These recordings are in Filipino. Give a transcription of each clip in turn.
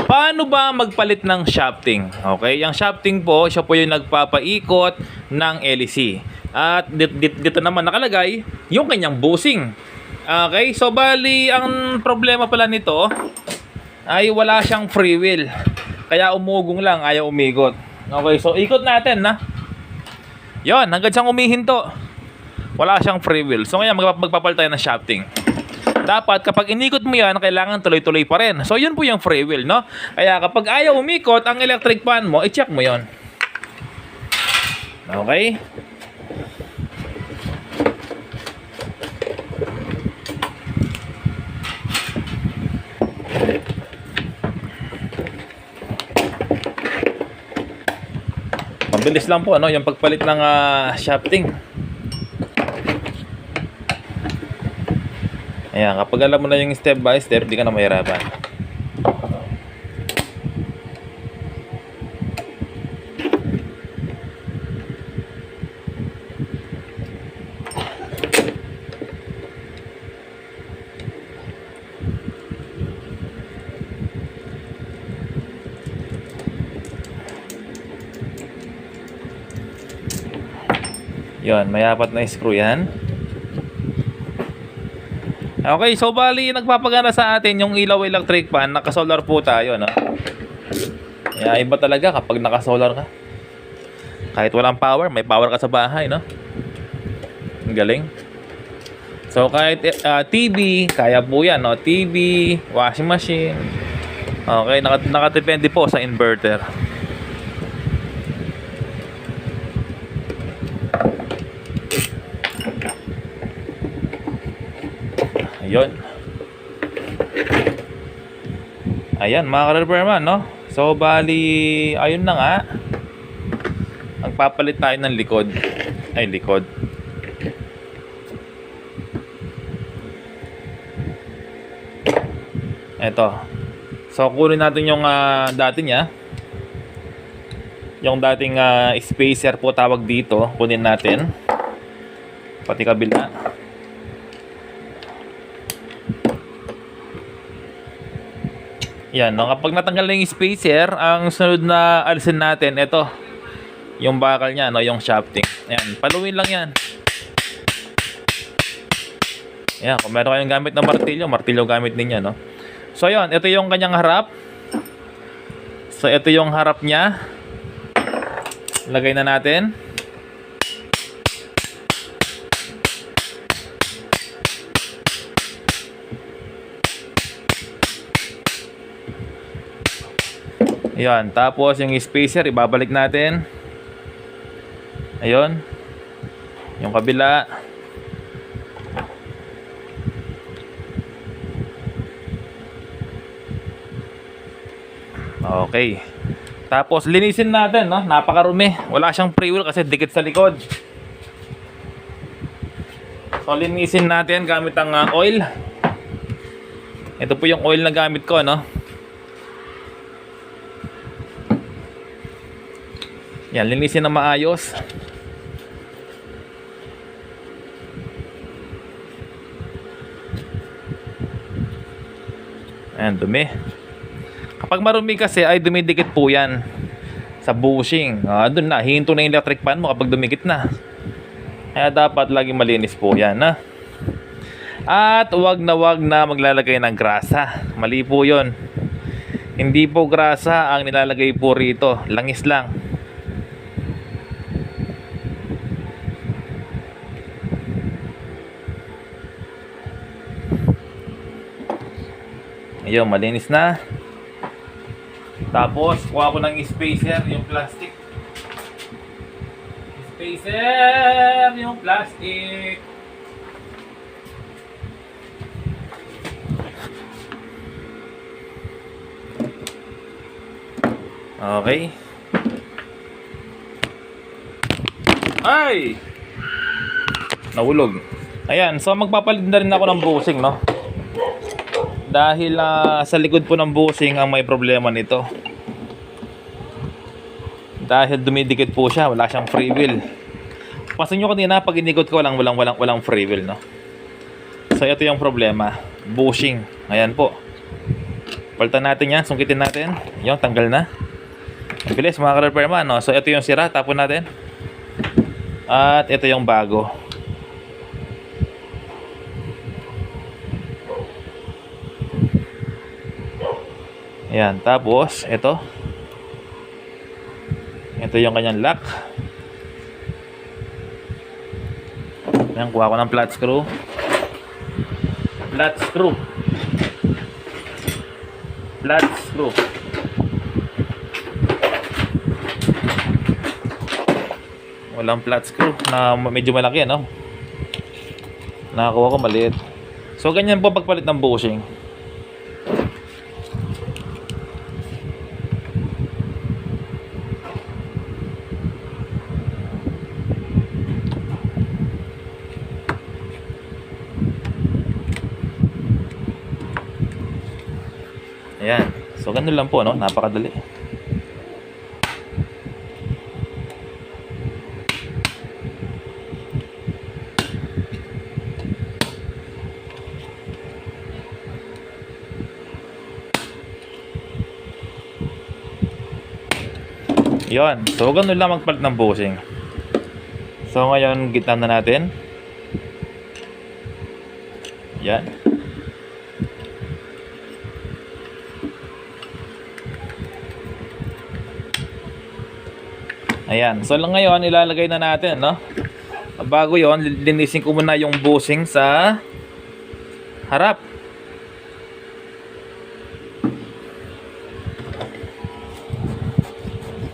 Paano ba magpalit ng shafting? Okay, yung shafting po, siya po yung nagpapaikot ng LEC. At dito naman nakalagay yung kanyang bushing. Okay, so bali, ang problema pala nito ay wala siyang free wheel. Kaya umugong lang, ayaw umikot. Okay, so ikot natin na. Yon, hanggang siyang umihinto. Wala siyang free wheel. So ngayon magpapalit tayo ng shafting. Dapat kapag inikot mo yan, kailangan tuloy-tuloy pa rin. So yun po yung free wheel, no? Kaya kapag ayaw umikot ang electric fan mo, i-check mo yon. Okay? Mabilis lang po, ano, yung pagpalit ng shafting. Ayan, kapag alam mo na yung step by step, di ka na mahirapan. Yun, may apat na screw yan. Okay, so bali nagpapagana sa atin yung ilaw electric fan, naka-solar po tayo, no? Kaya iba talaga kapag naka-solar ka. Kahit walang power, may power ka sa bahay, no? Ang galing. So kahit TV, kaya po yan, no? TV, washing machine. Okay, nakadepende po sa inverter. Ayun. Ayan, mga ka-repairman, no? So, bali, ayun na nga. Magpapalit tayo ng likod. Ay, likod. Eto. So, kunin natin yung dati niya. Yung dating spacer po tawag dito. Kunin natin. Pati kabila. Yan, no? Kapag natanggal na yung spacer, ang sunod na alisin natin, ito, yung bakal niya, no? Yung shafting. Ayan, paluin lang yan. Ayan, kung meron kayong gamit na martilyo gamit ninyo, no? So, yun, ito yung kanyang harap. So, ito yung harap niya. Lagay na natin. Ayan, tapos yung spacer ibabalik natin. Ayun. Yung kabila. Okay. Tapos linisin natin, no? Napakarumi. Wala siyang free wheel kasi dikit sa likod. So linisin natin gamit ang oil. Ito po yung oil na gamit ko, no? Yan, linisin na maayos. Ayan, dumi. Kapag marumi kasi ay dumidikit po yan sa bushing. Doon na, hinto na yung electric fan mo kapag dumikit na. Kaya dapat laging malinis po yan, ha? At wag na maglalagay ng grasa. Mali po yun. Hindi po grasa ang nilalagay po rito. Langis lang. Ayun, malinis na. Tapos, kuha ko ng spacer, yung plastic. Spacer, yung plastic. Okay. Ay! Nahulog. Ayan, so magpapalit na rin ako ng bushing, no? Dahil sa likod po ng bushing ang may problema nito. Dahil dumidikit po siya, wala siyang free wheel. Pasin nyo kanina, pag inikot ko walang free wheel, no? So ito yung problema, bushing. Ayan po. Palitan natin yan, sungkitin natin. Yung tanggal na. Ang bilis mga ka-repairman, no? So ito yung sira, tapon natin. At ito yung bago. Ayan, tapos ito. Ito yung kanyang lock. Ayan, kuha ko ng flat screw. Flat screw. Flat screw. Walang flat screw na medyo malaki, no? Nakakuha ko maliit. So ganyan po pagpalit ng bushing. Ayan. So ganun lang po, no? Napakadali. Yon. So ganun lang magpalit ng bushing. So ngayon gitna na natin. Yan. Ayan. So lang ngayon ilalagay na natin, no? Bago yon, linisin ko muna yung bushing sa harap.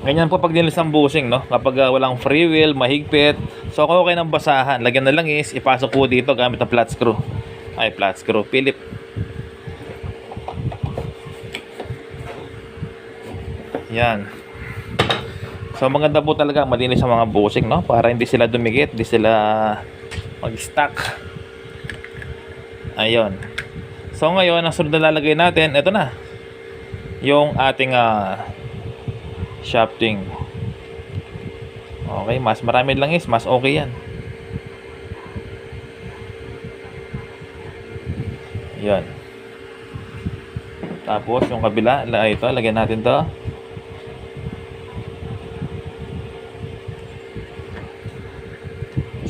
Ganyan po pag dinilis ang bushing, no? Kapag walang free wheel, mahigpit. So kung okay ng basahan, lagyan na lang is ipasok po dito gamit ng flat screw. Ay, flat screw, Philip. Yan. So maganda po talaga malinis ang mga bushing, no? Para hindi sila dumikit, hindi sila mag-stuck. Ayun. So ngayon, ang sunod na lalagay natin, ito na. Yung ating shafting. Okay, mas marami lang is mas okay yan. Yan. Tapos yung kabila, ito, lagyan natin to.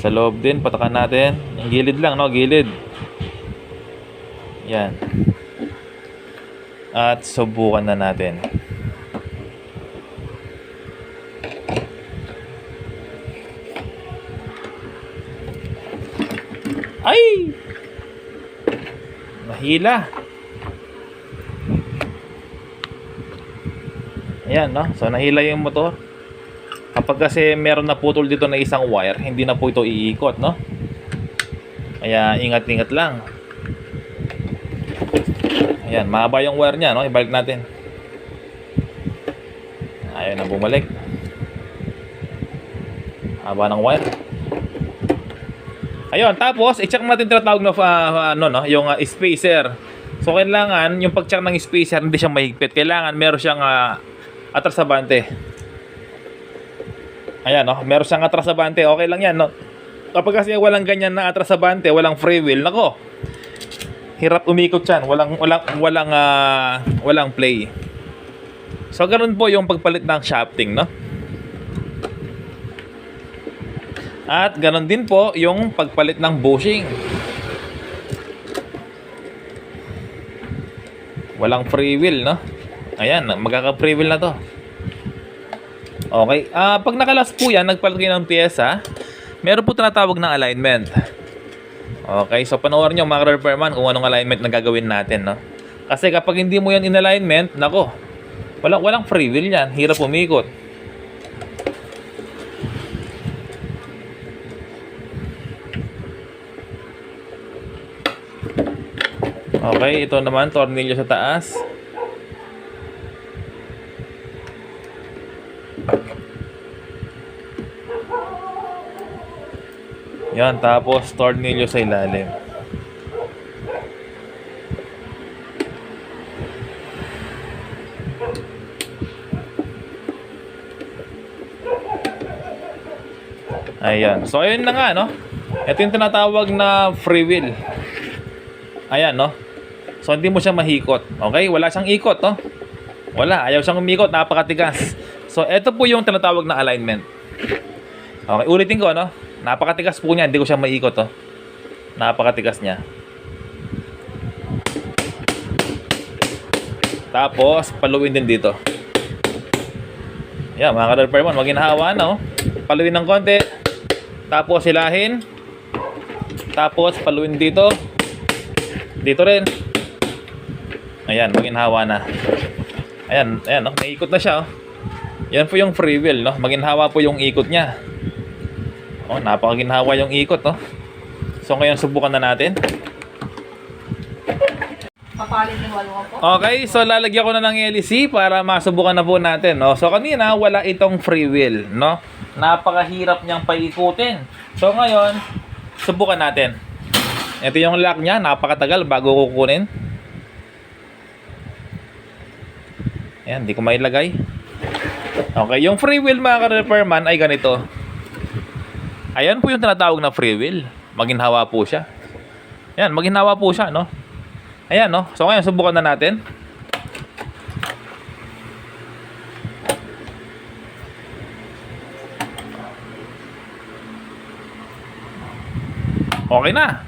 Sa loob din, patakan natin. Yung gilid lang, no? Gilid. Yan. At subukan na natin. Ay! Nahila. Ayan, no? So, nahila yung motor. Kapag kasi meron na putol dito na isang wire, hindi na po ito iikot, no? Kaya, ingat-ingat lang. Ayan, mahaba yung wire niya, no? Ibalik natin. Ayaw na bumalik. Haba ng wire. Ayun, tapos i-check natin tinatawag na yung spacer. So kailangan yung pag-check ng spacer hindi siya mahigpit. Kailangan meron siyang atrasabante. Ayan, no, meron siyang atrasabante. Okay lang 'yan, no. Kapag kasi walang ganyan na atrasabante, walang free wheel, nako. Hirap umikot 'yan. Walang play. So ganoon po yung pagpalit ng shafting, no? At ganon din po yung pagpalit ng bushing. Walang free wheel, no? Ayan, magkaka-free wheel na to. Okay. Pag nakalas po yan, nagpalit kayo ng pyesa, meron po tinatawag ng alignment. Okay, so panoorin nyo mga repairman kung anong alignment na gagawin natin, no? Kasi kapag hindi mo yan in alignment, nako, walang free wheel yan. Hirap umikot. Okay, ito naman, tornilyo sa taas. Yan, tapos tornilyo sa ilalim. Ayan. So, ayun na nga, no? Ito yung tinatawag na free wheel. Ayan, no? So, hindi mo siya mahikot. Okay? Wala siyang ikot, oh. Wala. Ayaw siyang umikot. Napakatigas. So, ito po yung tinatawag na alignment. Okay. Ulitin ko, no? Napakatigas po niya. Hindi ko siya maikot, oh. Napakatigas niya. Tapos, paluin din dito. Yan, mga ka-repairman, maginhawa na, oh. Paluin ng konti. Tapos, hilahin. Tapos, paluin dito. Dito rin. Ayan, maginhawa na. Ayan, ayan, oh. May ikot na siya, oh. Yan po yung free wheel, no? Maginhawa po yung ikot niya. Oh, napakaginhawa yung ikot, oh. So, ngayon, subukan na natin. Papalit ng walo po. Okay, so lalagyan ko na ng LEC para masubukan na po natin, no? So kanina wala itong free wheel, no? Napakahirap niyang paikutin. So ngayon, subukan natin. Ito yung lock niya, napakatagal bago kukunin. Ayan, hindi ko mailagay. Okay, yung free wheel mga ka-repairman ay ganito. Ayan po yung tinatawag na free wheel. Maginhawa po siya. Ayan, maginhawa po siya, no? Ayan, no? So, ngayon, subukan na natin. Okay na.